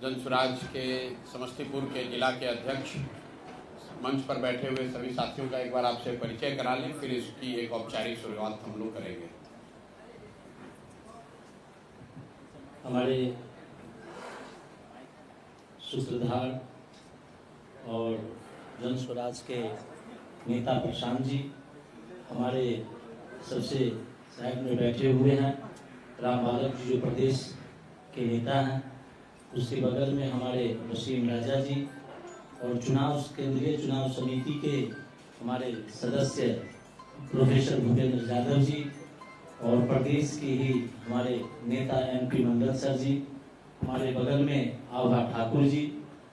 जन स्वराज के समस्तीपुर के जिला के अध्यक्ष, मंच पर बैठे हुए सभी साथियों का एक बार आपसे परिचय करा लें, फिर इसकी एक औपचारिक शुरुआत हम लोग करेंगे। हमारे सूत्रधार और जन स्वराज के नेता प्रशांत जी हमारे सबसे साइड में बैठे हुए हैं। राम बालक जी जो प्रदेश के नेता हैं, उसके बगल में हमारे वसीम राजा जी और केंद्रीय चुनाव समिति के हमारे सदस्य प्रोफेसर भूपेंद्र यादव जी और प्रदेश के ही हमारे नेता MP मंडल सर जी, हमारे बगल में आभा ठाकुर जी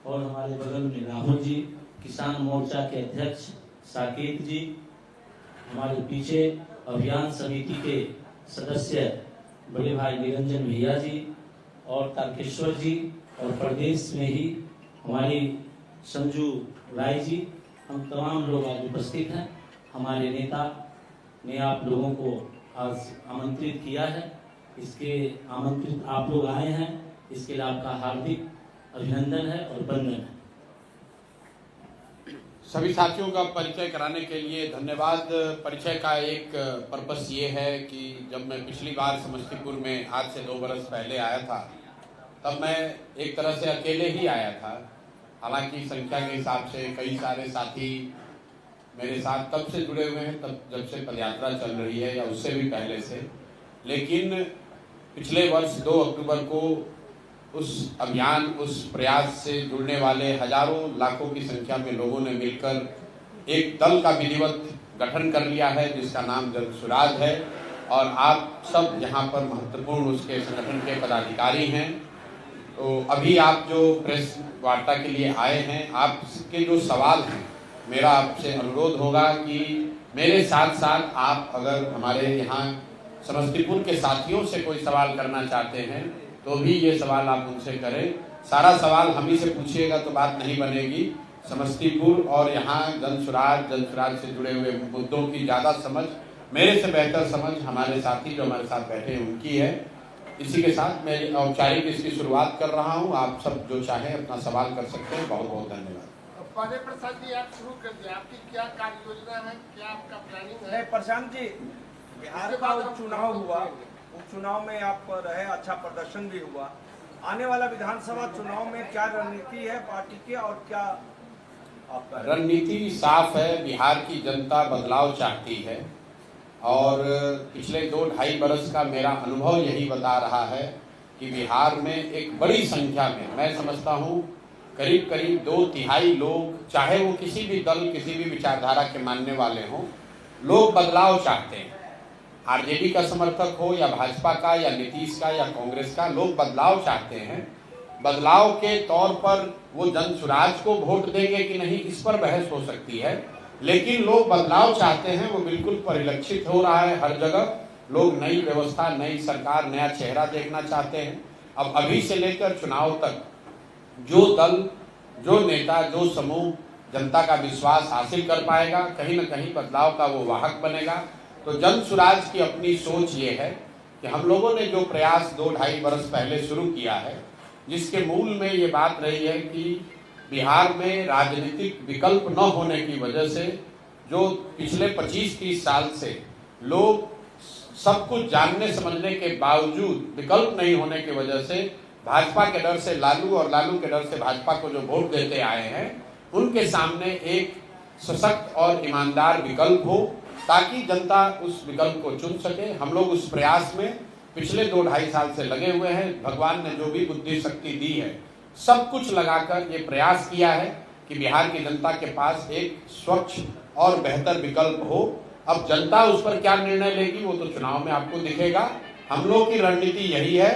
और हमारे बगल में राहुल जी, किसान मोर्चा के अध्यक्ष साकेत जी, हमारे पीछे अभियान समिति के सदस्य बड़े भाई निरंजन भैया जी और तारकेश्वर जी और प्रदेश में ही हमारी संजू राय जी, हम तमाम लोग आज उपस्थित हैं। हमारे नेता ने आप लोगों को आज आमंत्रित किया है, इसके आमंत्रित आप लोग आए हैं, इसके लिए आपका हार्दिक अभिनंदन है और वंदन है। सभी साथियों का परिचय कराने के लिए धन्यवाद। परिचय का एक पर्पस ये है कि जब मैं पिछली बार समस्तीपुर में आज से 2 बरस पहले आया था, तब मैं एक तरह से अकेले ही आया था। हालांकि संख्या के हिसाब से कई सारे साथी मेरे साथ तब से जुड़े हुए हैं, तब जब से पदयात्रा चल रही है या उससे भी पहले से। लेकिन पिछले वर्ष 2 अक्टूबर को उस अभियान, उस प्रयास से जुड़ने वाले हजारों लाखों की संख्या में लोगों ने मिलकर एक दल का विधिवत गठन कर लिया है, जिसका नाम जन स्वराज है। और आप सब यहाँ पर महत्वपूर्ण उसके संगठन के पदाधिकारी हैं। तो अभी आप जो प्रेस वार्ता के लिए आए हैं, आपके जो सवाल हैं, मेरा आपसे अनुरोध होगा कि मेरे साथ साथ आप अगर हमारे यहाँ समस्तीपुर के साथियों से कोई सवाल करना चाहते हैं तो भी ये सवाल आप उनसे करें। सारा सवाल हम ही से पूछिएगा तो बात नहीं बनेगी। समस्तीपुर और यहाँ जन स्वराज से जुड़े हुए मुद्दों की ज़्यादा समझ, मेरे से बेहतर समझ हमारे साथी जो हमारे साथ बैठे हैं उनकी है। इसी के साथ मैं औपचारिक इसकी शुरुआत कर रहा हूँ। आप सब जो चाहें अपना सवाल कर सकते हैं। बहुत बहुत धन्यवाद। पांडे प्रसाद जी, आप शुरू कर दिए, आपकी क्या कार्य योजना है, क्या आपका प्लानिंग है? प्रशांत जी, बिहार का उपचुनाव हुआ, उपचुनाव में आप रहे, अच्छा प्रदर्शन भी हुआ। आने वाला विधानसभा चुनाव में क्या रणनीति है पार्टी की और क्या आपका? रणनीति साफ है। बिहार की जनता बदलाव चाहती है और पिछले 2-2.5 बरस का मेरा अनुभव यही बता रहा है कि बिहार में एक बड़ी संख्या में, मैं समझता हूँ करीब 2/3 लोग, चाहे वो किसी भी दल, किसी भी विचारधारा के मानने वाले हों, लोग बदलाव चाहते हैं। RJD का समर्थक हो या भाजपा का या नीतीश का या कांग्रेस का, लोग बदलाव चाहते हैं। बदलाव के तौर पर वो जन स्वराज को वोट देंगे कि नहीं, इस पर बहस हो सकती है, लेकिन लोग बदलाव चाहते हैं। वो बिल्कुल परिलक्षित हो रहा है हर जगह। लोग नई व्यवस्था, नई सरकार, नया चेहरा देखना चाहते हैं। अब अभी से लेकर चुनाव तक जो दल, जो नेता, जो समूह जनता का विश्वास हासिल कर पाएगा, कहीं न कहीं बदलाव का वो वाहक बनेगा। तो जन स्वराज की अपनी सोच ये है कि हम लोगों ने जो प्रयास 2-2.5 बरस पहले शुरू किया है, जिसके मूल में ये बात रही है कि बिहार में राजनीतिक विकल्प न होने की वजह से, जो पिछले 25-30 साल से लोग सब कुछ जानने समझने के बावजूद विकल्प नहीं होने की वजह से भाजपा के डर से लालू और लालू के डर से भाजपा को जो वोट देते आए हैं, उनके सामने एक सशक्त और ईमानदार विकल्प हो, ताकि जनता उस विकल्प को चुन सके। हम लोग उस प्रयास में पिछले 2-2.5 साल से लगे हुए हैं। भगवान ने जो भी बुद्धि शक्ति दी है, सब कुछ लगाकर ये प्रयास किया है कि बिहार की जनता के पास एक स्वच्छ और बेहतर विकल्प हो। अब जनता उस पर क्या निर्णय लेगी वो तो चुनाव में आपको दिखेगा। हम लोग की रणनीति यही है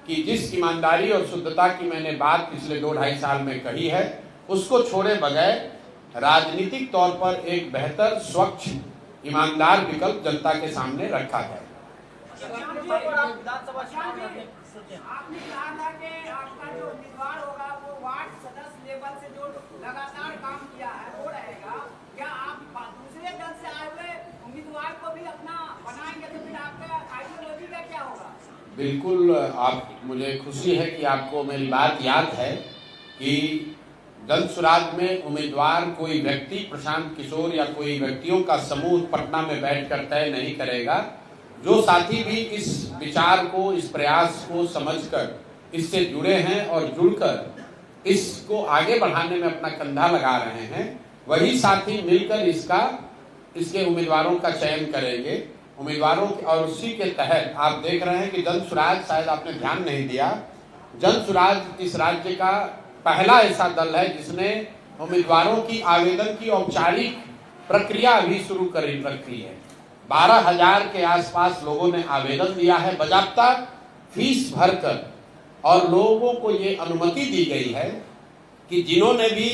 कि जिस ईमानदारी और शुद्धता की मैंने बात पिछले 2-2.5 साल में कही है, उसको छोड़े बगैर राजनीतिक तौर पर एक बेहतर, स्वच्छ, ईमानदार विकल्प जनता के सामने रखा है। आपने कहा था कि आपका जो उम्मीदवार होगा वो वार्ड सदस्य लेवल से जो लगातार काम किया है वो रहेगा। क्या आप दूसरे दल से आए हुए उम्मीदवार को भी अपना बनाएंगे तो फिर आपका आइडियोलॉजी का क्या होगा? बिल्कुल, आप मुझे खुशी है कि आपको मेरी बात याद है कि जन स्वराज में उम्मीदवार कोई व्यक्ति प्रशांत किशोर या कोई व्यक्तियों का समूह पटना में बैठकर तय नहीं करेगा। जो साथी भी इस विचार को, इस प्रयास को समझकर इससे जुड़े हैं और जुड़कर इसको आगे बढ़ाने में अपना कंधा लगा रहे हैं, वही साथी मिलकर इसके उम्मीदवारों का चयन करेंगे। उम्मीदवारों और उसी के तहत आप देख रहे हैं कि जन स्वराज, शायद आपने ध्यान नहीं दिया, जन स्वराज इस राज्य का पहला ऐसा दल है जिसने उम्मीदवारों की आवेदन की औपचारिक प्रक्रिया अभी शुरू कर रखी है। 12,000 के आसपास लोगों ने आवेदन दिया है बाकायदा फीस भरकर, और लोगों को ये अनुमति दी गई है कि जिन्होंने भी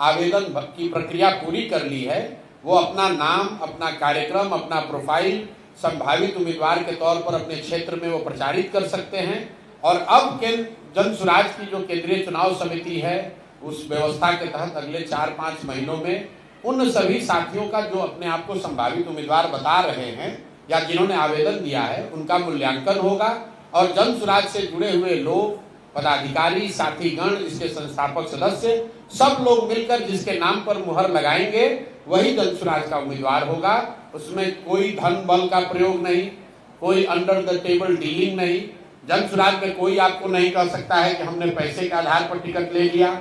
आवेदन की प्रक्रिया पूरी कर ली है वो अपना नाम, अपना कार्यक्रम, अपना प्रोफाइल संभावित उम्मीदवार के तौर पर अपने क्षेत्र में वो प्रचारित कर सकते हैं। और अब जन स्वराज की जो केंद्रीय चुनाव समिति है उस व्यवस्था के तहत अगले 4-5 महीनों में उन सभी साथियों का जो अपने आप को संभावित उम्मीदवार बता रहे हैं या जिन्होंने आवेदन दिया है उनका मूल्यांकन होगा, और जन स्वराज से जुड़े हुए लोग, पदाधिकारी, साथीगण, इसके संस्थापक सदस्य, सब लोग मिलकर जिसके नाम पर मुहर लगाएंगे वही जन स्वराज का उम्मीदवार होगा। उसमें कोई धन बल का प्रयोग नहीं, कोई अंडर द टेबल डीलिंग नहीं। जन स्वराज में कोई आपको नहीं कह सकता है कि हमने पैसे के आधार पर टिकट ले लिया।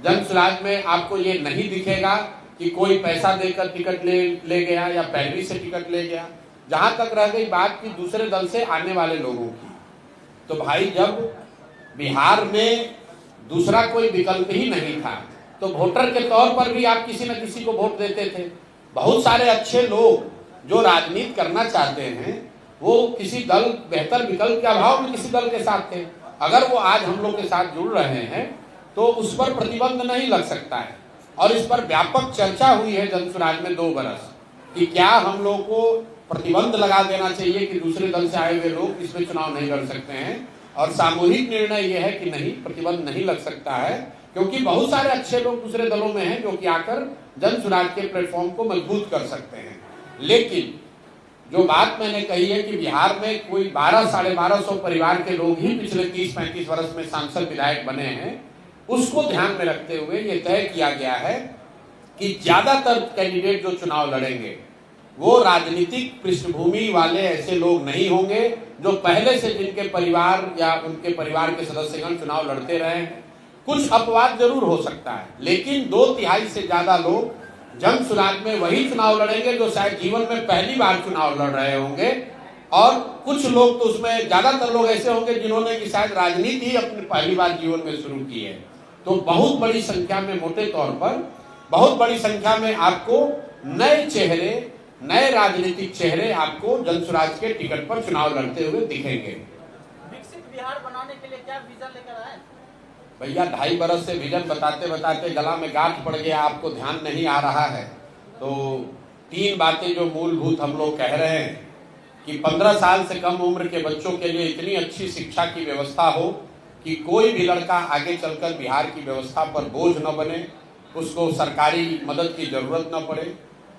जन स्वराज में आपको ये नहीं दिखेगा कि कोई पैसा देकर टिकट ले गया या पैरवी से टिकट ले गया। जहां तक रह गई बात की दूसरे दल से आने वाले लोगों की, तो भाई जब बिहार में दूसरा कोई विकल्प ही नहीं था तो वोटर के तौर पर भी आप किसी न किसी को वोट देते थे। बहुत सारे अच्छे लोग जो राजनीति करना चाहते हैं वो किसी दल, बेहतर विकल्प के अभाव में किसी दल के साथ थे। अगर वो आज हम लोग के साथ जुड़ रहे हैं तो उस पर प्रतिबंध नहीं लग सकता है, और इस पर व्यापक चर्चा हुई है जन स्वराज में 2 बरस कि क्या हम लोग को प्रतिबंध लगा देना चाहिए कि दूसरे दल से आए हुए लोग इसमें चुनाव नहीं लड़ सकते हैं। और सामूहिक निर्णय यह है कि नहीं, प्रतिबंध नहीं लग सकता है, क्योंकि बहुत सारे अच्छे लोग दूसरे दलों में हैं जो कि आकर जन स्वराज के प्लेटफॉर्म को मजबूत कर सकते हैं। लेकिन जो बात मैंने कही है कि बिहार में कोई 1200-1250 परिवार के लोग ही पिछले 30-35 वर्ष में सांसद विधायक बने हैं, उसको ध्यान में रखते हुए ये तय किया गया है कि ज्यादातर कैंडिडेट जो चुनाव लड़ेंगे वो राजनीतिक पृष्ठभूमि वाले ऐसे लोग नहीं होंगे जो पहले से जिनके परिवार या उनके परिवार के सदस्यगण चुनाव लड़ते रहे हैं। कुछ अपवाद जरूर हो सकता है, लेकिन 2/3 से ज्यादा लोग जन स्वराज में वही चुनाव लड़ेंगे जो शायद जीवन में पहली बार चुनाव लड़ रहे होंगे, और कुछ लोग तो उसमें ज्यादातर लोग ऐसे होंगे जिन्होंने कि शायद राजनीति ही अपनी पहली बार जीवन में शुरू की है। तो बहुत बड़ी संख्या में, मोटे तौर पर बहुत बड़ी संख्या में आपको नए चेहरे, नए राजनीतिक चेहरे आपको जन स्वराज के टिकट पर चुनाव लड़ते हुए दिखेंगे। विकसित बिहार बनाने के लिए क्या विजन लेकर आए? भैया 2.5 बरस से विजन बताते बताते गला में गांठ पड़ गया, आपको ध्यान नहीं आ रहा है। तो 3 बातें जो मूलभूत हम लोग कह रहे हैं कि 15 साल से कम उम्र के बच्चों के लिए इतनी अच्छी शिक्षा की व्यवस्था हो कि कोई भी लड़का आगे चलकर बिहार की व्यवस्था पर बोझ न बने, उसको सरकारी मदद की जरूरत न पड़े।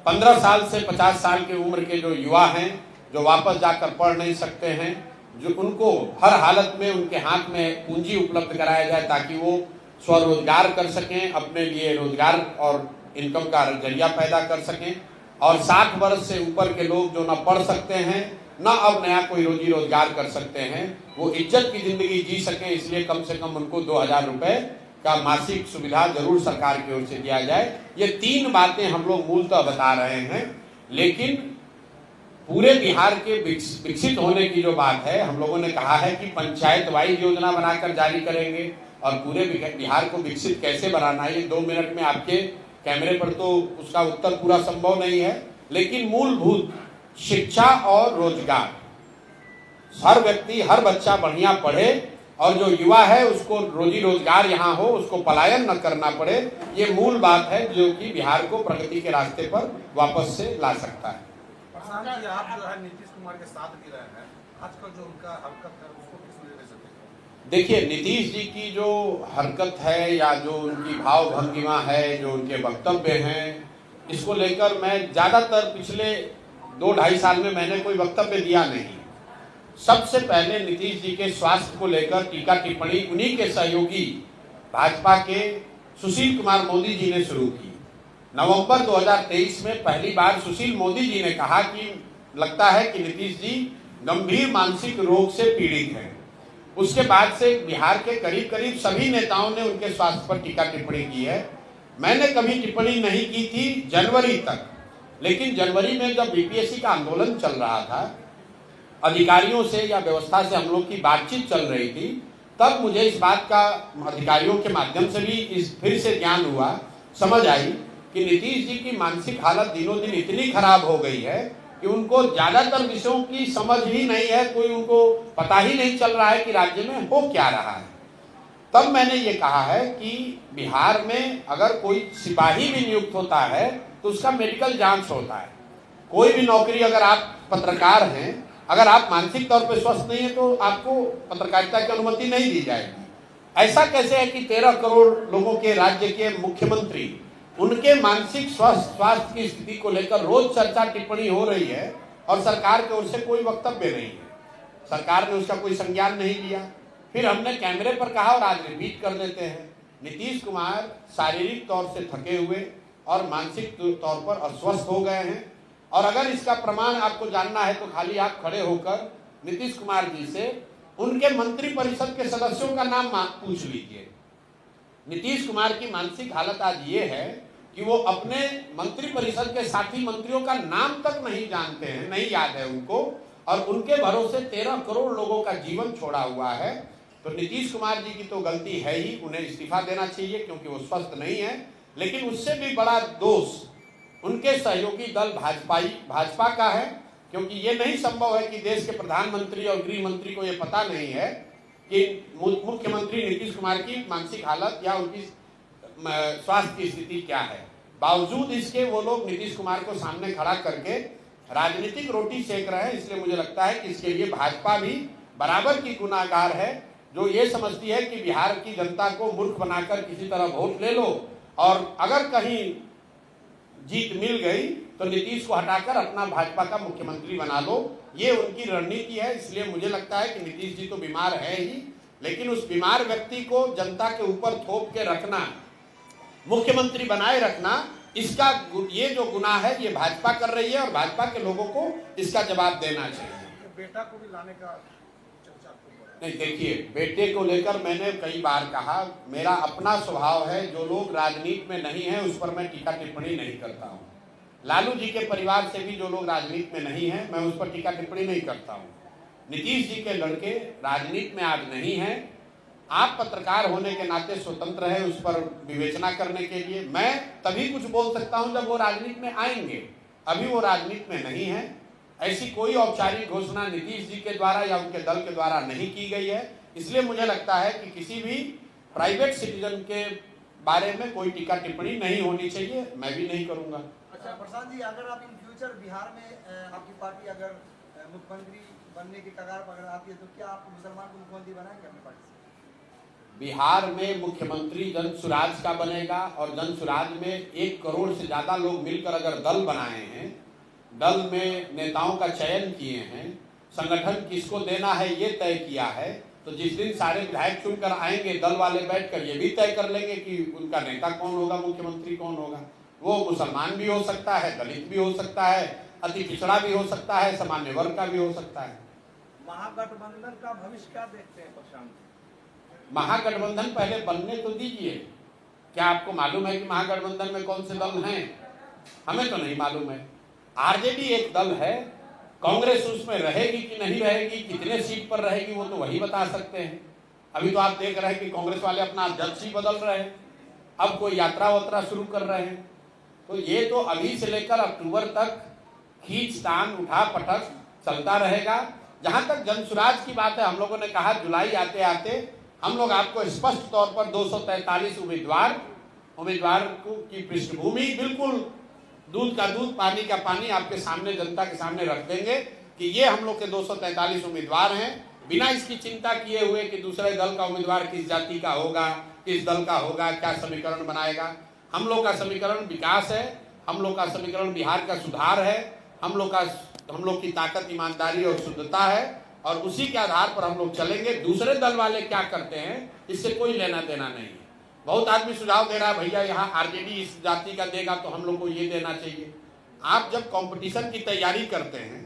15 साल से 50 साल की उम्र के जो युवा हैं जो वापस जाकर पढ़ नहीं सकते हैं, जो उनको हर हालत में उनके हाथ में पूंजी उपलब्ध कराया जाए ताकि वो स्वरोजगार कर सकें, अपने लिए रोजगार और इनकम का जरिया पैदा कर सकें। और 60 वर्ष से ऊपर के लोग जो न पढ़ सकते हैं न अब नया कोई रोजी रोजगार कर सकते हैं, वो इज्जत की जिंदगी जी सकें, इसलिए कम से कम उनको 2000 रुपए का मासिक सुविधा जरूर सरकार की ओर से दिया जाए। ये 3 बातें हम लोग मूलतः बता रहे हैं। लेकिन पूरे बिहार के विकसित होने की जो बात है, हम लोगों ने कहा है कि पंचायत वाइज योजना बनाकर जारी करेंगे। और पूरे बिहार को विकसित कैसे बनाना है, ये 2 मिनट में आपके कैमरे पर तो उसका उत्तर पूरा संभव नहीं है, लेकिन मूलभूत शिक्षा और रोजगार, हर व्यक्ति, हर बच्चा बढ़िया पढ़े और जो युवा है उसको रोजी रोजगार यहाँ हो, उसको पलायन न करना पड़े, ये मूल बात है जो कि बिहार को प्रगति के रास्ते पर वापस से ला सकता है। प्रशांत जी, आप जो है नीतीश कुमार के साथ भी रहे हैं, आजकल जो उनका हरकत है उसको किस नजर से देखते हैं? देखिए, नीतीश जी की जो हरकत है या जो उनकी भाव भंगिमा है, जो उनके वक्तव्य हैं, इसको लेकर मैं ज्यादातर पिछले 2-2.5 साल में मैंने कोई वक्तव्य दिया नहीं। सबसे पहले नीतीश जी के स्वास्थ्य को लेकर टीका टिप्पणी उन्हीं के सहयोगी भाजपा के सुशील कुमार मोदी जी ने शुरू की। नवंबर 2023 में पहली बार सुशील मोदी जी ने कहा कि लगता है कि नीतीश जी गंभीर मानसिक रोग से पीड़ित हैं। उसके बाद से बिहार के करीब करीब सभी नेताओं ने उनके स्वास्थ्य पर टीका टिप्पणी की है। मैंने कभी टिप्पणी नहीं की थी जनवरी तक, लेकिन जनवरी में जब बीपीएससी का आंदोलन चल रहा था, अधिकारियों से या व्यवस्था से हम लोग की बातचीत चल रही थी, तब मुझे इस बात का अधिकारियों के माध्यम से भी फिर से ज्ञान हुआ, समझ आई कि नीतीश जी की मानसिक हालत दिनों दिन इतनी खराब हो गई है कि उनको ज्यादातर विषयों की समझ ही नहीं है, कोई उनको पता ही नहीं चल रहा है कि राज्य में हो क्या रहा है। तब मैंने ये कहा है कि बिहार में अगर कोई सिपाही भी नियुक्त होता है तो उसका मेडिकल जांच होता है। कोई भी नौकरी, अगर आप पत्रकार हैं, अगर आप मानसिक तौर पर स्वस्थ नहीं है तो आपको पत्रकारिता की अनुमति नहीं दी जाएगी। ऐसा कैसे है कि 13 करोड़ लोगों के राज्य के मुख्यमंत्री, उनके मानसिक स्वास्थ्य की स्थिति को लेकर रोज चर्चा टिप्पणी हो रही है और सरकार की ओर से कोई वक्तव्य नहीं है, सरकार ने उसका कोई संज्ञान नहीं लिया। फिर हमने कैमरे पर कहा और आज रिपीट कर देते हैं, नीतीश कुमार शारीरिक तौर से थके हुए और मानसिक तौर पर अस्वस्थ हो गए हैं। और अगर इसका प्रमाण आपको जानना है तो खाली आप खड़े होकर नीतीश कुमार जी से उनके मंत्री परिषद के सदस्यों का नाम पूछ लीजिए। नीतीश कुमार की मानसिक हालत आज ये है कि वो अपने मंत्री परिषद के साथी मंत्रियों का नाम तक नहीं जानते हैं, नहीं याद है उनको, और उनके भरोसे 13 करोड़ लोगों का जीवन छोड़ा हुआ है। तो नीतीश कुमार जी की तो गलती है ही, उन्हें इस्तीफा देना चाहिए क्योंकि वो स्वस्थ नहीं है। लेकिन उससे भी बड़ा दोष उनके सहयोगी दल भाजपा का है, क्योंकि ये नहीं संभव है कि देश के प्रधानमंत्री और गृह मंत्री को ये पता नहीं है कि मुख्यमंत्री नीतीश कुमार की मानसिक हालत या उनकी स्वास्थ्य की स्थिति क्या है। बावजूद इसके वो लोग नीतीश कुमार को सामने खड़ा करके राजनीतिक रोटी सेक रहे हैं। इसलिए मुझे लगता है कि इसके लिए भाजपा भी बराबर की गुनाहगार है, जो ये समझती है कि बिहार की जनता को मूर्ख बनाकर किसी तरह वोट ले लो और अगर कहीं जीत मिल गई तो नीतीश को हटाकर अपना भाजपा का मुख्यमंत्री बना लो। ये उनकी रणनीति है। इसलिए मुझे लगता है कि नीतीश जी तो बीमार है ही, लेकिन उस बीमार व्यक्ति को जनता के ऊपर थोप के रखना, मुख्यमंत्री बनाए रखना, इसका ये जो गुनाह है ये भाजपा कर रही है और भाजपा के लोगों को इसका जवाब देना चाहिए। बेटा को भी लाने का चर्चा नहीं, देखिए, बेटे को लेकर मैंने कई बार कहा, मेरा अपना स्वभाव है, जो लोग राजनीति में नहीं है उस पर मैं टीका टिप्पणी नहीं करता हूँ। लालू जी के परिवार से भी जो लोग राजनीति में नहीं है मैं उस पर टीका टिप्पणी नहीं करता हूँ। नीतीश जी के लड़के राजनीति में आज नहीं है, आप पत्रकार होने के नाते स्वतंत्र है उस पर विवेचना करने के लिए। मैं तभी कुछ बोल सकता हूं जब वो राजनीति में आएंगे, अभी वो राजनीति में नहीं है। ऐसी कोई औपचारिक घोषणा नीतीश जी के द्वारा या उनके दल के द्वारा नहीं की गई है। इसलिए मुझे लगता है कि किसी भी प्राइवेट सिटीजन के बारे में कोई टीका टिप्पणी नहीं होनी चाहिए, मैं भी नहीं करूंगा। अच्छा प्रशांत जी, अगर आप इन फ्यूचर बिहार में आपकी पार्टी अगर मुख्यमंत्री बनने की कगार पर अगर आती है तो क्या आप मुसलमान को मुख्यमंत्री बनाएंगे अपनी पार्टी से? बिहार में मुख्यमंत्री जन सुराज का बनेगा और जन सुराज में 1 करोड़ से ज्यादा लोग मिलकर अगर दल बनाए हैं, दल में नेताओं का चयन किए हैं, संगठन किसको देना है ये तय किया है, तो जिस दिन सारे विधायक चुनकर आएंगे दल वाले बैठकर ये भी तय कर लेंगे कि उनका नेता कौन होगा, मुख्यमंत्री कौन होगा। वो मुसलमान भी हो सकता है, दलित भी हो सकता है, अति पिछड़ा भी हो सकता है, सामान्य वर्ग का भी हो सकता है। महागठबंधन का भविष्य क्या देखते हैं प्रशांत? महागठबंधन पहले बनने तो दीजिए। क्या आपको मालूम है कि महागठबंधन में कौन से दल हैं? हमें तो नहीं मालूम है। आरजेडी एक दल है, कांग्रेस उसमें रहेगी कि नहीं रहेगी, कितने सीट पर रहेगी, वो तो वही बता सकते हैं। अभी तो आप देख रहे हैं कि कांग्रेस वाले अपना अध्यक्ष ही बदल रहे हैं, अब कोई यात्रा वात्रा शुरू कर रहे हैं। तो ये तो अभी से लेकर अक्टूबर तक खींचतान उठा पटक चलता रहेगा। जहां तक जनसुराज की बात है, हम लोगों ने कहा जुलाई आते आते हम लोग आपको स्पष्ट तौर पर 243 उम्मीदवार की पृष्ठभूमि, बिल्कुल दूध का दूध पानी का पानी आपके सामने, जनता के सामने रख देंगे कि ये हम लोग के 243 उम्मीदवार हैं, बिना इसकी चिंता किए हुए कि दूसरे दल का उम्मीदवार किस जाति का होगा, किस दल का होगा, क्या समीकरण बनाएगा। हम लोग का समीकरण विकास है, हम लोग का समीकरण बिहार का सुधार है, हम लोग की ताकत ईमानदारी और शुद्धता है। और उसी के आधार पर हम लोग चलेंगे। दूसरे दल वाले क्या करते हैं इससे कोई लेना देना नहीं है। बहुत आदमी सुझाव दे रहा है भैया यहाँ आरजेडी इस जाति का देगा तो हम लोग को ये देना चाहिए। आप जब कंपटीशन की तैयारी करते हैं,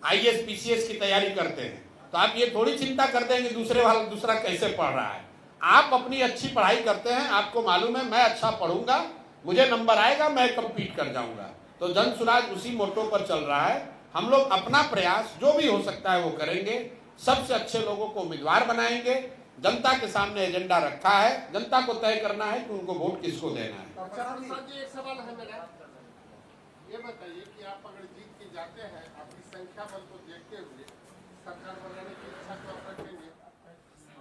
IAS PCS की तैयारी करते हैं, तो आप ये थोड़ी चिंता करते हैं कि दूसरा कैसे पढ़ रहा है। आप अपनी अच्छी पढ़ाई करते हैं, आपको मालूम है मैं अच्छा पढ़ूंगा, मुझे नंबर आएगा, मैं कम्पीट कर जाऊंगा। तो जन सुराज उसी मोटो पर चल रहा है। हम लोग अपना प्रयास जो भी हो सकता है वो करेंगे, सबसे अच्छे लोगों को उम्मीदवार बनाएंगे। जनता के सामने एजेंडा रखा है, जनता को तय करना है कि उनको वोट किसको देना है। एक सवाल है मेरा, ये बताइए कि आप अगर जीत के जाते हैं, आपकी संख्या बल को देखते हुए सरकार बनाने की इच्छा तो आप रखेंगे।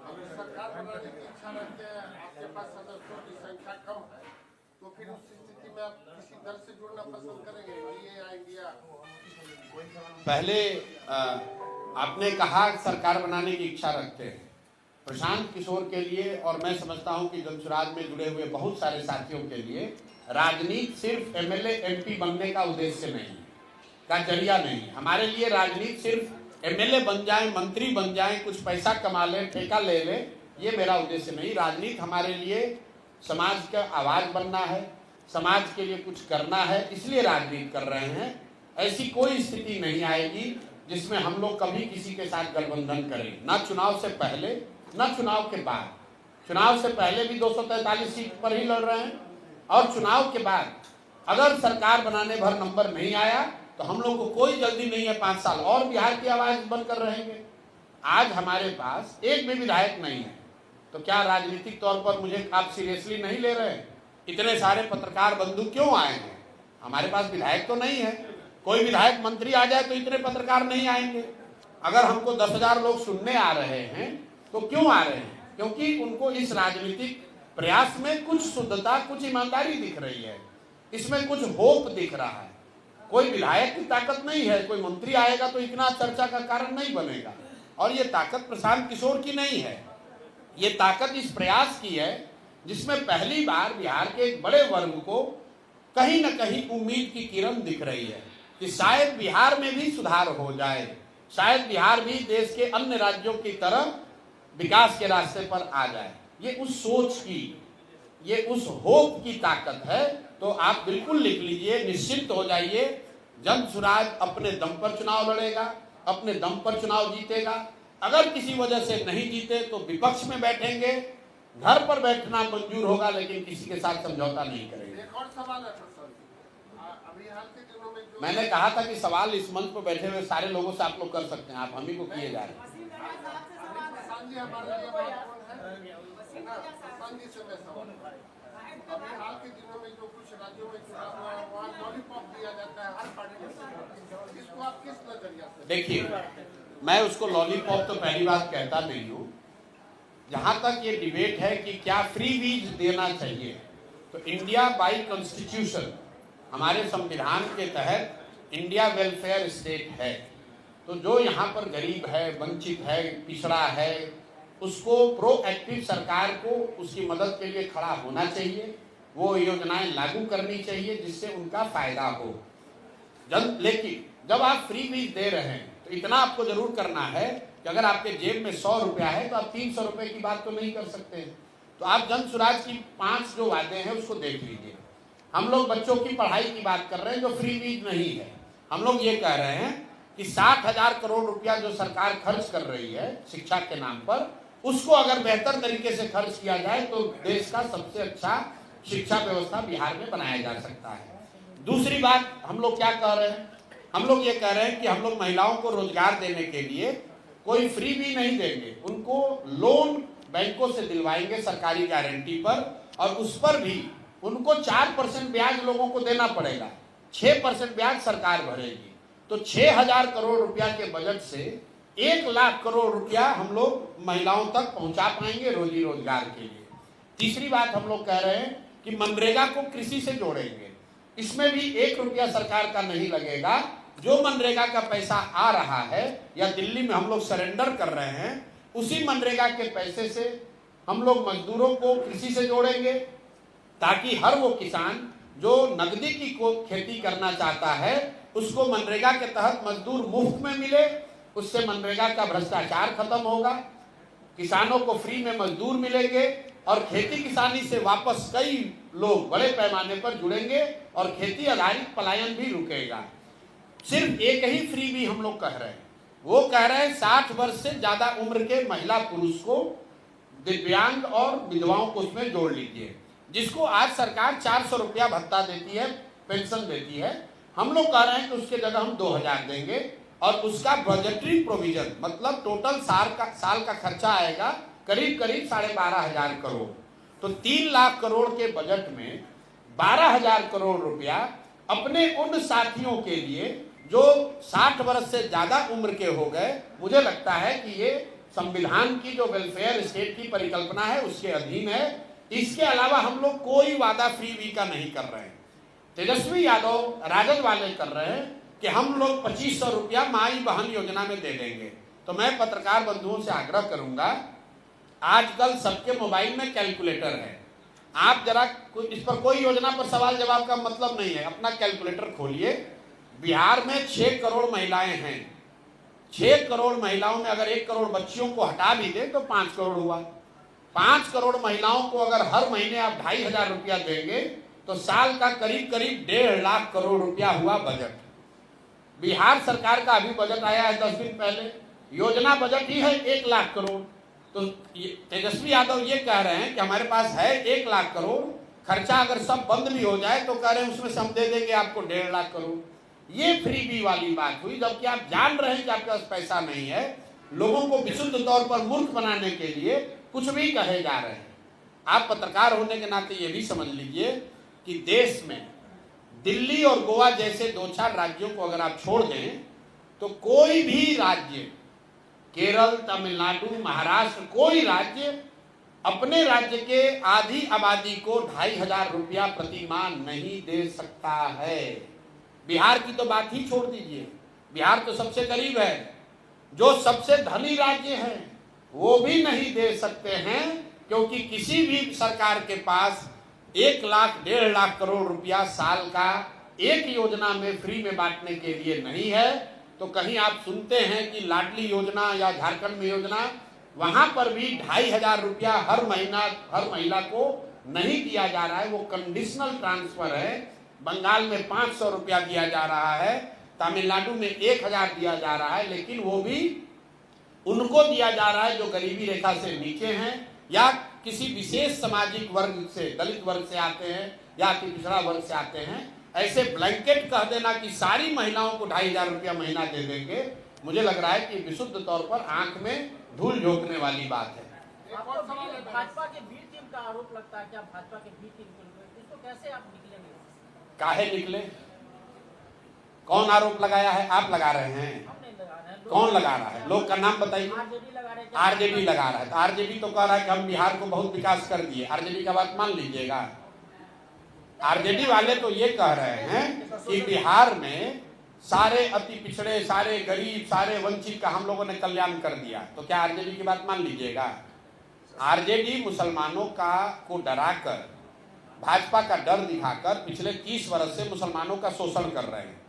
अगर सरकार बनाने की इच्छा रखते हैं, आपके पास सदस्यों की संख्या कम है, तो फिर उस स्थिति में आप किसी दल से जुड़ना पसंद करेंगे, ये या इंडिया? पहले आपने कहा सरकार बनाने की इच्छा रखते हैं। प्रशांत किशोर के लिए और मैं समझता हूं कि जनसुराज में जुड़े हुए बहुत सारे साथियों के लिए राजनीति सिर्फ MLA MP बनने का उद्देश्य नहीं, का जरिया नहीं। हमारे लिए राजनीति सिर्फ MLA बन जाए, मंत्री बन जाए, कुछ पैसा कमा ले, ठेका ले ले, ये मेरा उद्देश्य नहीं। राजनीति हमारे लिए समाज का आवाज बनना है, समाज के लिए कुछ करना है, इसलिए राजनीति कर रहे हैं। ऐसी कोई स्थिति नहीं आएगी जिसमें हम लोग कभी किसी के साथ गठबंधन करें, ना चुनाव से पहले न चुनाव के बाद। चुनाव से पहले भी 243 सीट पर ही लड़ रहे हैं, और चुनाव के बाद अगर सरकार बनाने भर नंबर नहीं आया तो हम लोग को कोई जल्दी नहीं है, 5 साल और बिहार की आवाज बनकर रहेंगे। आज हमारे पास एक भी विधायक नहीं है, तो क्या राजनीतिक तौर पर मुझे आप सीरियसली नहीं ले रहे? इतने सारे पत्रकार बंधु क्यों आए हैं? हमारे पास विधायक तो नहीं है। कोई विधायक मंत्री आ जाए तो इतने पत्रकार नहीं आएंगे। अगर हमको 10,000 लोग सुनने आ रहे हैं तो क्यों आ रहे हैं? क्योंकि उनको इस राजनीतिक प्रयास में कुछ शुद्धता, कुछ ईमानदारी दिख रही है, इसमें कुछ होप दिख रहा है। कोई विधायक की ताकत नहीं है, कोई मंत्री आएगा तो इतना चर्चा का कारण नहीं बनेगा। और ये ताकत प्रशांत किशोर की नहीं है, ये ताकत इस प्रयास की है जिसमें पहली बार बिहार के एक बड़े वर्ग को कहीं न कहीं उम्मीद की किरण दिख रही है कि शायद बिहार में भी सुधार हो जाए, शायद बिहार भी देश के अन्य राज्यों की तरह विकास के रास्ते पर आ जाए। ये उस सोच की, ये उस होप की ताकत है। तो आप बिल्कुल लिख लीजिए, निश्चिंत हो जाइए, जन सुराज अपने दम पर चुनाव लड़ेगा, अपने दम पर चुनाव जीतेगा। अगर किसी वजह से नहीं जीते तो विपक्ष में बैठेंगे, घर पर बैठना मंजूर होगा, लेकिन किसी के साथ समझौता नहीं करेंगे। एक और सवाल है अभी हाल के दिनों में जो मैंने कहा था कि सवाल इस मंच पर बैठे हुए सारे लोगों से आप लोग कर सकते हैं, आप हम ही को किए जा रहे हैं। जी हमारे लिए महत्वपूर्ण है ना, संधि से मैं सवाल अभी हाल के दिनों में जो कुछ राज्यों में चुनाव हुआ वहाँ लॉलीपॉप दिया जाता है हर पार्टी को, इसको आप किस नजरिया से? देखिए, मैं उसको लॉलीपॉप तो पहली बात कहता नहीं हूँ। जहाँ तक ये डिबेट है कि क्या फ्री वीज देना चाहिए, तो इंडिया बाई कॉन्स्टिट्यूशन, हमारे संविधान के तहत इंडिया वेलफेयर स्टेट है। तो जो यहाँ पर गरीब है, वंचित है, पिछड़ा है, उसको प्रोएक्टिव सरकार को उसकी मदद के लिए खड़ा होना चाहिए, वो योजनाएं लागू करनी चाहिए जिससे उनका फायदा हो। लेकिन जब आप फ्री बीज दे रहे हैं तो इतना आपको जरूर करना है कि अगर आपके जेब में 100 रुपया है तो आप 300 रुपये की बात तो नहीं कर सकते। तो आप जन सुराज की 5 जो वादे हैं उसको देख लीजिए। हम लोग बच्चों की पढ़ाई की बात कर रहे हैं जो फ्री बीज नहीं है। हम लोग ये कह रहे हैं कि 60,000 करोड़ रुपया जो सरकार खर्च कर रही है शिक्षा के नाम पर, उसको अगर बेहतर तरीके से खर्च किया जाए तो देश का सबसे अच्छा शिक्षा व्यवस्था बिहार में बनाया जा सकता है। दूसरी बात हम लोग क्या कह रहे हैं, हम लोग ये कह रहे हैं कि हम लोग महिलाओं को रोजगार देने के लिए कोई फ्री भी नहीं देंगे, उनको लोन बैंकों से दिलवाएंगे सरकारी गारंटी पर, और उस पर भी उनको 4% ब्याज लोगों को देना पड़ेगा, 6% ब्याज सरकार भरेगी। तो 6,000 करोड़ रुपया के बजट से 1 लाख करोड़ रुपया हम लोग महिलाओं तक पहुंचा पाएंगे रोजी रोजगार के लिए। तीसरी बात हम लोग कह रहे हैं कि मनरेगा को कृषि से जोड़ेंगे, इसमें भी 1 रुपया सरकार का नहीं लगेगा। जो मनरेगा का पैसा आ रहा है या दिल्ली में हम लोग सरेंडर कर रहे हैं, उसी मनरेगा के पैसे से हम लोग मजदूरों को कृषि से जोड़ेंगे, ताकि हर वो किसान जो नकदी की खेती करना चाहता है उसको मनरेगा के तहत मजदूर मुफ्त में मिले, उससे मनरेगा का भ्रष्टाचार खत्म होगा, किसानों को फ्री में मजदूर मिलेंगे और खेती किसानी से वापस कई लोग बड़े पैमाने पर जुड़ेंगे और खेती आधारित पलायन भी रुकेगा। सिर्फ एक ही फ्री भी हम लोग कह रहे हैं, वो कह रहे हैं 60 वर्ष से ज्यादा उम्र के महिला पुरुष को, दिव्यांग और विधवाओं को उसमें जोड़ लीजिए, जिसको आज सरकार 400 रुपया भत्ता देती है, पेंशन देती है। हम लोग कह रहे हैं कि उसके जगह हम 2000 देंगे और उसका बजटरी प्रोविजन मतलब टोटल साल का खर्चा आएगा करीब 12,500 करोड़। तो 3 लाख करोड़ के बजट में 12,000 करोड़ रुपया अपने उन साथियों के लिए जो 60 वर्ष से ज्यादा उम्र के हो गए। मुझे लगता है कि ये संविधान की जो वेलफेयर स्टेट की परिकल्पना है उसके अधीन है। इसके अलावा हम लोग कोई वादा फ्री वी का नहीं कर रहे हैं। तेजस्वी यादव राजद वाले कर रहे हैं कि हम लोग 2500 रुपया माई बहन योजना में दे देंगे। तो मैं पत्रकार बंधुओं से आग्रह करूंगा, आजकल सबके मोबाइल में कैलकुलेटर है, आप जरा इस पर कोई योजना पर सवाल जवाब का मतलब नहीं है, अपना कैलकुलेटर खोलिए। बिहार में 6 करोड़ महिलाएं हैं, 6 करोड़ महिलाओं में अगर 1 करोड़ बच्चियों को हटा भी दे तो 5 करोड़ हुआ। 5 करोड़ महिलाओं को अगर हर महीने आप 2,500 रुपया देंगे तो साल का करीब 1.5 लाख करोड़ रुपया हुआ बजट। बिहार सरकार का अभी बजट आया है 10 दिन पहले, योजना बजट ही है 1 लाख करोड़। तो तेजस्वी यादव ये कह रहे हैं कि हमारे पास है 1 लाख करोड़, खर्चा अगर सब बंद भी हो जाए तो कह रहे हैं उसमें से हम दे देंगे आपको 1.5 लाख करोड़। ये फ्रीबी वाली बात हुई, जबकि आप जान रहे हैं कि आपके पास पैसा नहीं है। लोगों को विशुद्ध तौर पर मूर्ख बनाने के लिए कुछ भी कहे जा रहे हैं। आप पत्रकार होने के नाते ये भी समझ लीजिए कि देश में दिल्ली और गोवा जैसे 2-4 राज्यों को अगर आप छोड़ दें तो कोई भी राज्य, केरल, तमिलनाडु, महाराष्ट्र, कोई राज्य अपने राज्य के आधी आबादी को 2,500 रुपया प्रति माह नहीं दे सकता है। बिहार की तो बात ही छोड़ दीजिए, बिहार तो सबसे करीब है, जो सबसे धनी राज्य है वो भी नहीं दे सकते हैं, क्योंकि किसी भी सरकार के पास 1 लाख 1.5 लाख करोड़ रुपया साल का एक योजना में फ्री में बांटने के लिए नहीं है। तो कहीं आप सुनते हैं कि लाडली योजना या झारखंड में योजना, वहां पर भी 2,500 रुपया हर महिला को नहीं दिया जा रहा है, वो कंडीशनल ट्रांसफर है। बंगाल में 500 रुपया दिया जा रहा है, तमिलनाडु में 1,000 दिया जा रहा है, लेकिन वो भी उनको दिया जा रहा है जो गरीबी रेखा से नीचे हैं या किसी विशेष सामाजिक वर्ग से, दलित वर्ग से आते हैं या कि पिछड़ा वर्ग से आते हैं। ऐसे ब्लैंकेट कह देना कि सारी महिलाओं को 2,500 रुपया महीना दे देंगे, मुझे लग रहा है कि विशुद्ध तौर पर आंख में धूल झोंकने वाली बात है। भाजपा के बी टीम का आरोप लगता है कि आप भाजपा के बी टीम इसको कैसे आप निकलेंगे? काहे निकले? कौन आरोप लगाया है? आप लगा रहे हैं? कौन लगा रहा है? लोग का नाम बताइए। आरजेडी लगा रहा है। तो आरजेडी तो कह रहा है कि हम बिहार को बहुत विकास कर दिए। आरजेडी का बात मान लीजिएगा। आरजेडी वाले तो ये कह रहे हैं कि बिहार में सारे अति पिछड़े, सारे गरीब, सारे वंचित का हम लोगों ने कल्याण कर दिया। तो क्या आरजेडी की बात मान लीजिएगा? आरजेडी मुसलमानों को डराकर, भाजपा का डर दिखाकर पिछले 30 वर्ष से मुसलमानों का शोषण कर रहे हैं।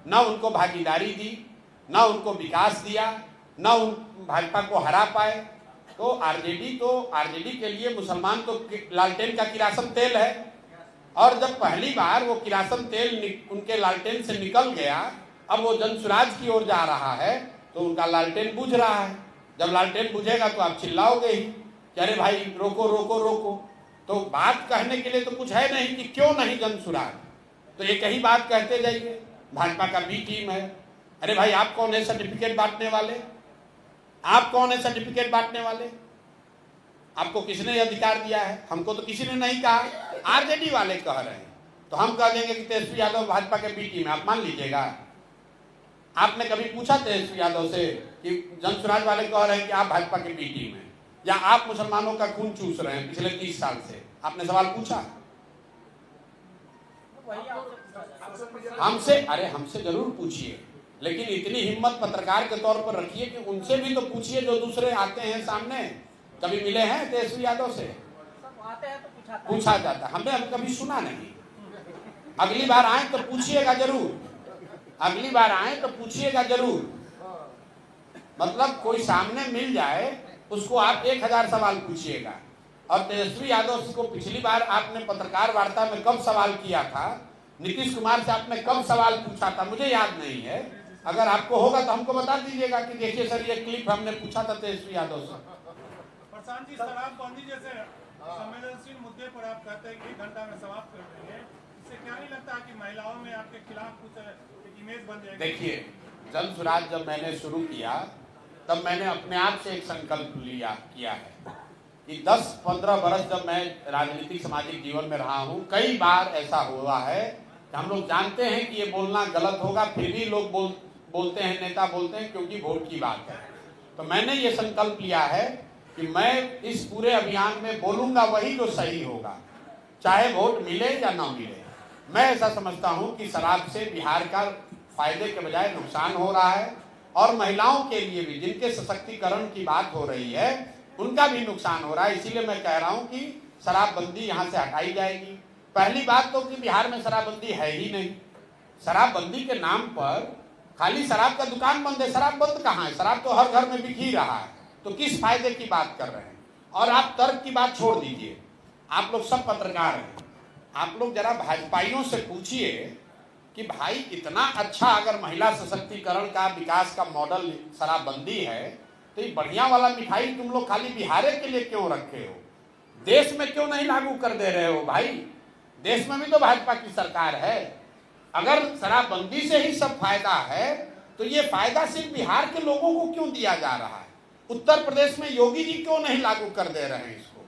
न उनको भागीदारी दी, न उनको विकास दिया, न उन भाजपा को हरा पाए। तो आरजेडी के लिए मुसलमान तो लालटेन का किरासन तेल है, और जब पहली बार वो किरासन तेल उनके लालटेन से निकल गया, अब वो जनसुराज की ओर जा रहा है, तो उनका लालटेन बुझ रहा है। जब लालटेन बुझेगा तो आप चिल्लाओगे ही कि अरे भाई रोको रोको रोको। तो बात कहने के लिए तो कुछ है नहीं कि क्यों नहीं जनसुराज, तो एक ही बात कहते जाइए, भाजपा का बी टीम है। अरे भाई आप कौन है सर्टिफिकेट बांटने वाले? आप कौन है सर्टिफिकेट बांटने वाले? आपको किसने अधिकार दिया है? हमको तो किसी ने नहीं कहा, आरजेडी वाले कह रहे हैं। तो हम कह देंगे कि तेजस्वी यादव भाजपा के बी टीम है, आप मान लीजिएगा? आपने कभी पूछा तेजस्वी यादव से कि जनसुराज वाले कह रहे हैं कि आप भाजपा के बी टीम है, या आप मुसलमानों का खून चूस रहे हैं पिछले 30 साल से? आपने सवाल पूछा हमसे? अरे हमसे जरूर पूछिए, लेकिन इतनी हिम्मत पत्रकार के तौर पर रखिए कि उनसे भी तो पूछिए जो दूसरे आते हैं सामने। कभी मिले हैं तेजस्वी यादव से? पूछा जाता, हमने अब कभी सुना नहीं। अगली बार आए तो पूछिएगा जरूर, अगली बार आए तो पूछिएगा जरूर। मतलब कोई सामने मिल जाए उसको आप 1000 सवाल पूछिएगा। और तेजस्वी यादव को पिछली बार आपने पत्रकार वार्ता में कब सवाल किया था, नीतीश कुमार से आपने कब सवाल पूछा था, मुझे याद नहीं है। अगर आपको होगा तो हमको बता दीजिएगा कि देखिए सर ये क्लिप हमने पूछा था तेजस्वी यादव से। प्रशांत जी, शराबबंदी जैसे संवेदनशील मुद्दे पर आप कहते हैं कि 1 घंटा में समाप्त कर देंगे, इससे क्या नहीं लगता कि महिलाओं में आपके खिलाफ कुछ एक इमेज बन जाएगी? देखिए, जन स्वराज जब मैंने शुरू किया तब मैंने अपने आप से एक संकल्प किया है कि 10-15 वर्ष जब मैं राजनीतिक सामाजिक जीवन में रहा हूँ, कई बार ऐसा हुआ है कि हम लोग जानते हैं कि ये बोलना गलत होगा, फिर भी लोग बोलते हैं, नेता बोलते हैं क्योंकि वोट की बात है। तो मैंने ये संकल्प लिया है कि मैं इस पूरे अभियान में बोलूंगा वही जो सही होगा, चाहे वोट मिले या ना मिले। मैं ऐसा समझता हूं कि शराब से बिहार का फायदे के बजाय नुकसान हो रहा है और महिलाओं के लिए भी, जिनके सशक्तिकरण की बात हो रही है, उनका भी नुकसान हो रहा है। इसीलिए मैं कह रहा हूं कि शराबबंदी यहां से हटाई जाएगी। पहली बात तो कि बिहार में शराबबंदी है ही नहीं। शराबबंदी के नाम पर खाली शराब का दुकान बंद है, शराब बंद कहाँ है? शराब तो हर घर में बिक ही रहा है, तो किस फायदे की बात कर रहे हैं? और आप तर्क की बात छोड़ दीजिए, आप लोग सब पत्रकार हैं, आप लोग जरा भाजपाइयों से पूछिए कि भाई इतना अच्छा अगर महिला सशक्तिकरण का विकास का मॉडल शराबबंदी है, तो ये बढ़िया वाला मिठाई तुम लोग खाली बिहार के लिए क्यों रखे हो? देश में क्यों नहीं लागू कर दे रहे हो भाई? देश में भी तो भाजपा की सरकार है। अगर शराबबंदी से ही सब फायदा है तो ये फायदा सिर्फ बिहार के लोगों को क्यों दिया जा रहा है? उत्तर प्रदेश में योगी जी क्यों नहीं लागू कर दे रहे हैं इसको?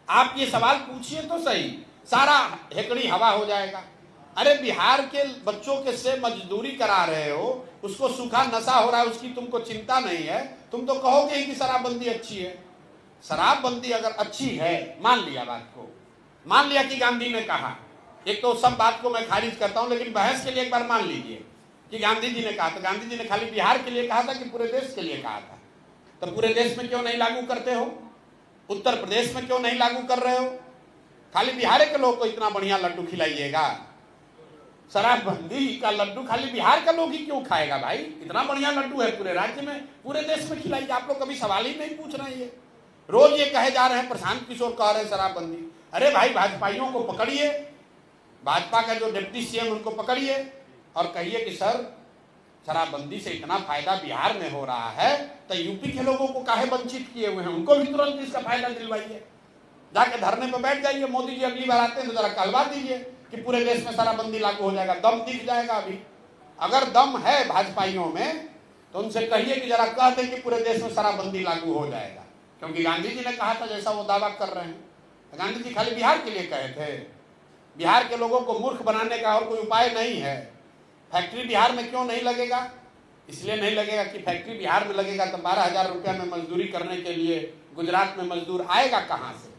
आप ये सवाल पूछिए तो सही, सारा हेकड़ी हवा हो जाएगा। अरे बिहार के बच्चों के से मजदूरी करा रहे हो, उसको सूखा नशा हो रहा है, उसकी तुमको चिंता नहीं है, तुम तो कहोगे ही कि शराबबंदी अच्छी है। शराबबंदी अगर अच्छी है, मान लिया बात को, मान लिया कि गांधी ने कहा, एक तो सब बात को मैं खारिज करता हूं, लेकिन बहस के लिए एक बार मान लीजिए कि गांधी जी ने कहा, तो गांधी जी ने खाली बिहार के लिए कहा था कि पूरे देश के लिए कहा था? तो पूरे देश में क्यों नहीं लागू करते हो? उत्तर प्रदेश में क्यों नहीं लागू कर रहे हो? खाली बिहार के लोग को इतना बढ़िया लड्डू खिलाइएगा? शराबबंदी का लड्डू खाली बिहार का लोग ही क्यों खाएगा भाई? इतना बढ़िया लड्डू है पूरे राज्य में, पूरे देश में खिलाइए। आप लोग कभी सवाल ही नहीं पूछ रहे हैं। रोज ये कहे जा रहे हैं, प्रशांत किशोर कह रहे हैं शराबबंदी। अरे भाई, भाजपाइयों को पकड़िए, भाजपा का जो डिप्टी सीएम उनको पकड़िए और कहिए कि सर शराबबंदी से इतना फायदा बिहार में हो रहा है, तो यूपी के लोगों को काहे वंचित किए हुए हैं, उनको भी तुरंत इसका फायदा दिलवाइए। जाके धरने पर बैठ जाइए, मोदी जी अगली बार आते हैं तो जरा कहलवा दीजिए कि पूरे देश में शराबबंदी लागू हो जाएगा, दम दिख जाएगा। अभी अगर दम है भाजपाइयों में तो उनसे कहिए कि जरा कह दें कि पूरे देश में शराबबंदी लागू हो जाएगा, क्योंकि गांधी जी ने कहा था जैसा वो दावा कर रहे हैं। गांधी जी खाली बिहार के लिए कहे थे? बिहार के लोगों को मूर्ख बनाने का और कोई उपाय नहीं है। फैक्ट्री बिहार में क्यों नहीं लगेगा? इसलिए नहीं लगेगा कि फैक्ट्री बिहार में लगेगा तो 12,000 रुपया में मजदूरी करने के लिए गुजरात में मजदूर आएगा कहाँ से?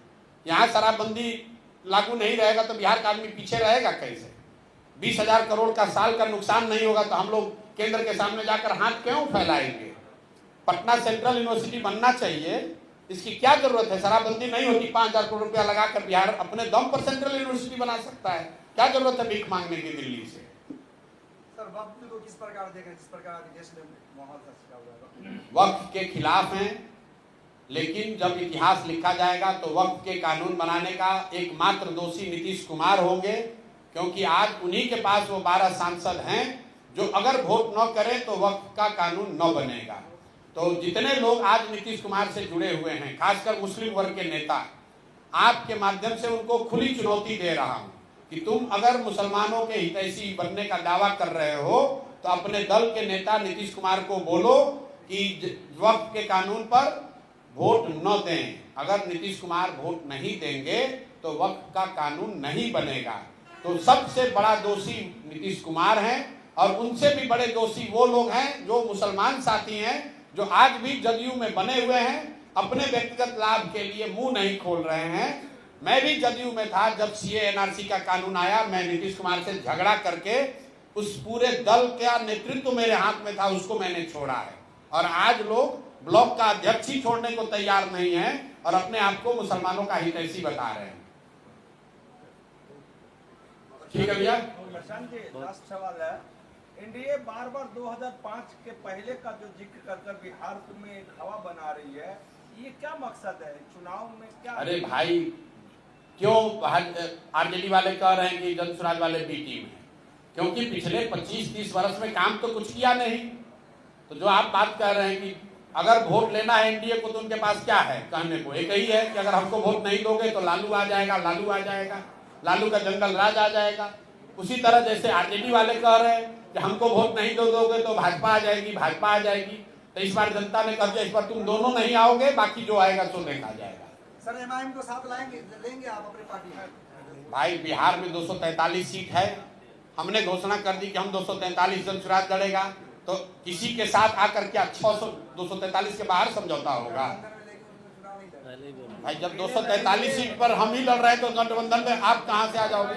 यहाँ शराबबंदी लागू नहीं रहेगा तो बिहार का आदमी पीछे रहेगा कैसे? 20,000 करोड़ का साल का नुकसान नहीं होगा तो हम लोग केंद्र के सामने जाकर हाथ क्यों फैलाएंगे? पटना सेंट्रल यूनिवर्सिटी बनना चाहिए, इसकी क्या जरूरत है? शराबबंदी नहीं होती, 5,000 करोड़ रुपया लगाकर बिहार अपने दम पर सेंट्रल यूनिवर्सिटी बना सकता है। क्या जरूरत है भीख मांगने की दिल्ली से? सर, वक्त को किस प्रकार देख रहे हैं, जिस प्रकार देश में माहौल सच्चा हुआ है? वक्त के खिलाफ हैं, लेकिन जब इतिहास लिखा जाएगा तो वक्त के कानून बनाने का एकमात्र दोषी नीतीश कुमार होंगे, क्योंकि आज उन्हीं के पास वो 12 सांसद हैं जो अगर वोट न करें तो वक्त का कानून न बनेगा। तो जितने लोग आज नीतीश कुमार से जुड़े हुए हैं, खासकर मुस्लिम वर्ग के नेता, आपके माध्यम से उनको खुली चुनौती दे रहा हूं कि तुम अगर मुसलमानों के हितैषी बनने का दावा कर रहे हो तो अपने दल के नेता नीतीश कुमार को बोलो कि वक्त के कानून पर वोट न दें। अगर नीतीश कुमार वोट नहीं देंगे तो वक्त का कानून नहीं बनेगा। तो सबसे बड़ा दोषी नीतीश कुमार हैं और उनसे भी बड़े दोषी वो लोग हैं जो मुसलमान साथी हैं, जो आज भी जदयू में बने हुए हैं, अपने व्यक्तिगत लाभ के लिए मुंह नहीं खोल रहे हैं। मैं भी जदयू में था जब सीए एनआरसी का कानून आया, मैं नीतीश कुमार से झगड़ा करके उस पूरे दल का नेतृत्व मेरे हाथ में था, उसको मैंने छोड़ा है। और आज लोग ब्लॉक का अध्यक्ष ही छोड़ने को तैयार नहीं है और अपने आप को मुसलमानों का हितैषी बता रहे हैं। ठीक है भैया, प्रशांत जी, लास्ट सवाल है, एनडीए बार बार 2005 के पहले का जो जिक्र कर बिहार में एक हवा बना रही है, ये क्या मकसद है चुनाव में क्या? अरे भाई, क्यों आरजेडी वाले कह रहे हैं कि जन स्वराज वाले बी टीम है? क्योंकि पिछले 25-30 वर्ष में काम तो कुछ किया नहीं। तो जो आप बात कह रहे हैं कि अगर वोट लेना है एनडीए को तो उनके पास क्या है कहने को? एक ही है कि अगर हमको वोट नहीं दोगे तो लालू आ जाएगा, लालू आ जाएगा, लालू का जंगल राज आ जाएगा। उसी तरह जैसे आरजेडी वाले कह रहे हैं कि हमको वोट नहीं दोगे तो भाजपा आ जाएगी, भाजपा आ जाएगी। तो इस बार जनता ने कह दिया इस बार तुम दोनों नहीं आओगे, बाकी जो आएगा सो देखा जाएगा। सर एमआईएम को साथ लेंगे आप अपनी पार्टी में? भाई बिहार में 243 सीट है, हमने घोषणा कर दी कि हम 243 जन स्वराज लड़ेगा। तो किसी के साथ आकर क्या 243 के बाहर समझौता होगा? भाई जब 243 सीट पर हम ही लड़ रहे हैं तो गठबंधन में आप कहां से आ जाओगे?